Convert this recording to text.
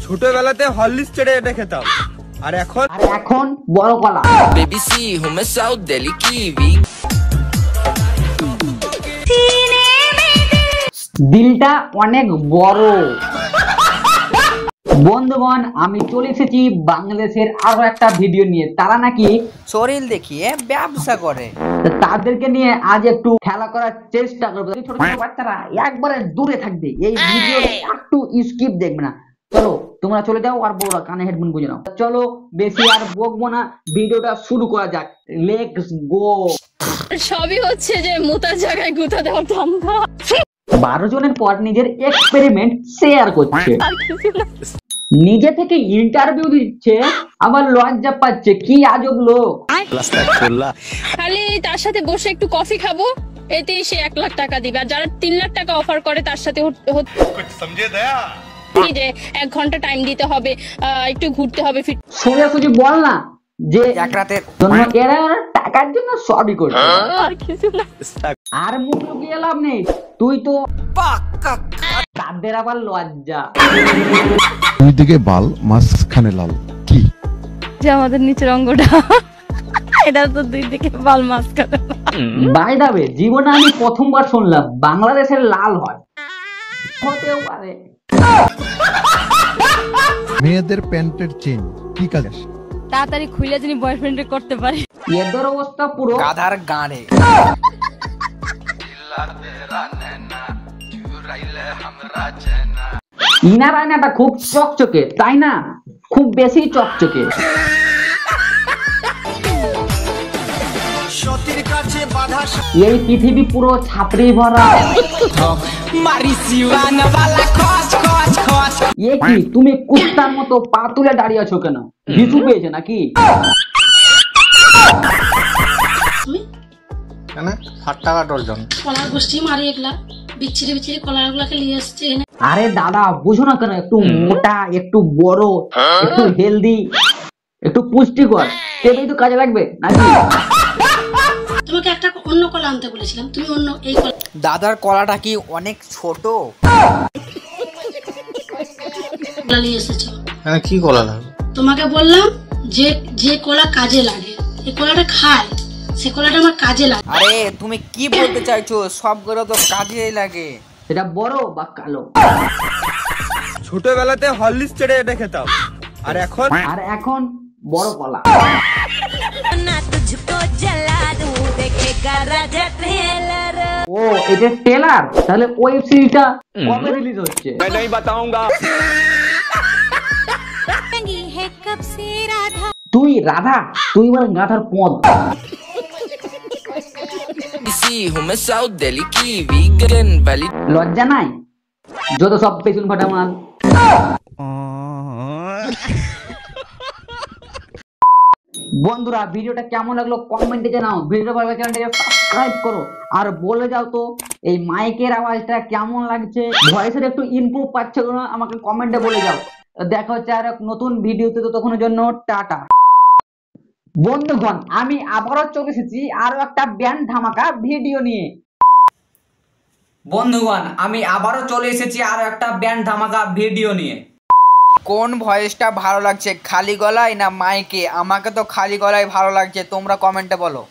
ছোটবেলাতে হরলিক্স চেড়ে এটা খেতাম, আর এখন বড় কলা। बेबी सी हूँ मैं साउथ दिल्ली कीवी। দিলটা অনেক বড়। বন্ধুগণ, আমি চলে এসেছি বাংলাদেশের আরো একটা ভিডিও নিয়ে। তারা নাকি শরীর দেখিয়ে ব্যবসা করে, তাদেরকে নিয়ে আজ একটু খেলা করার চেষ্টা করবো। ছোট ছোট বাচ্চারা একবারে দূরে থাকবে, এই ভিডিও একটু স্কিপ দেখবে না। চলো তোমরা চলে যাও, আর বড় কানে হেডফোন গুঁজে নাও। চলো বেশি আর বকবো না, ভিডিওটা শুরু করা যাক। Let's go. সবই হচ্ছে যে মোতার জায়গায় গুঁতা দেওয়া ধান্দা। 12 জনের পর নিজের এক্সপেরিমেন্ট শেয়ার করছে, নিজে থেকে ইন্টারভিউ দিচ্ছে, আবার লজ্জা পাচ্ছে। কি আজব লোক। খালি তার সাথে বসে একটু কফি খাবো, এতেই সে 1 লাখ টাকা দিবে। আর যারা 3 লাখ টাকা অফার করে তার সাথে যে 1 ঘন্টা টাইম দিতে হবে, একটু ঘুরতে হবে। সোজাসুজি বল না যে এক রাতের জন্য এরা টাকার জন্য সবই করছে, আর কিছু না। আর মুখ লুকিয়ে লাভ নেই। তুই তো তাদের আবার লজ্জা। দুই দিকে বাল, মাঝখানে লাল। কি যে আমাদের নিচের অঙ্গটা, এটা তো 2 দিকে বাল মাঝখানে। বাই দা ওয়ে, জীবনে আমি প্রথমবার শুনলাম বাংলাদেশের লাল হয়। হতেও পারে। মেয়েদের প্যান্টের চেন কি কাজ? তাড়াতাড়ি খুলে যিনি বয়ফ্রেন্ড করতে পারে। এদের অবস্থা পুরো গাধার গাঁড়ে। ইনার আয়নাটা খুব চকচকে, তাই না? খুব বেশি চকচকে। এই পৃথিবী পুরো ছাপড়ি ভরা। এ কি, তুমি কুত্তার মতো পা তুলে দাঁড়িয়ে আছো কেন? বিছু পেয়েছে নাকি? 60 টাকা ডজন কলার গোষ্ঠী মারি একলা বিচ্ছিরি বিচ্ছিরি কলার গুলাকে নিয়ে আসছে। আরে দাদা, বুঝো না কেন? একটু মোটা, একটু বড়, একটু হেলদি, একটু পুষ্টিকর, সেটাই তো কাজে লাগবে নাকি? তোমাকে একটা অন্য কলা আনতে বলেছিলাম, তুমি অন্য এই কলা। দাদার কলাটা কি অনেক ছোট? কলা নিয়ে এসেছো। হ্যাঁ, কি কলা লাগবে? তোমাকে বললাম যে কলা কাজে লাগে, এই কলাটা খায়, সে কলাটা আমার কাজে লাগে। আরে তুমি কি বলতে চাইছো? সবগুলো তো কাজেই লাগে। এটা বড় বা কালো। ছোটবেলাতে হরলিক্স চেড়ে এটা খেতাম, আর এখন বড় কলা। ও, এটা ট্রেলার। তাহলে ওয়েব সিরিজটা কবে রিলিজ হচ্ছে? তুই রাধা, তুই বল গাধার পদ। सी हूँ मैं साउथ दिल्ली कीवी गगन वैली। লজ্জা নাই? যত সব পেছন ফাটা মাল। বন্ধুরা, ভিডিওটা কেমন লাগলো কমেন্টে জানাও। ভিডিওটা ভালো লাগলে চ্যানেলটাকে সাবস্ক্রাইব করো, আর বলে যাও তো এই মাইকের আওয়াজটা কেমন লাগছে, ভয়েসের একটু ইমপ্রুভ পাচ্ছে কিনা আমাকে কমেন্টে বলে যাও। দেখা হচ্ছে আর এক নতুন ভিডিওতে, ততক্ষণের জন্য টাটা। বন্ধুগণ, আমি আবারও চলে এসেছি আরো একটা ব্যান্ড ধামাকা ভিডিও নিয়ে। বন্ধুগণ, আমি আবারও চলে এসেছি আরো একটা ব্যান্ড ধামাকা ভিডিও নিয়ে। কোন ভয়েসটা ভালো লাগছে, খালি গলায় না মাইকে? আমাকে তো খালি গলায় ভালো লাগছে, তোমরা কমেন্টে বলো।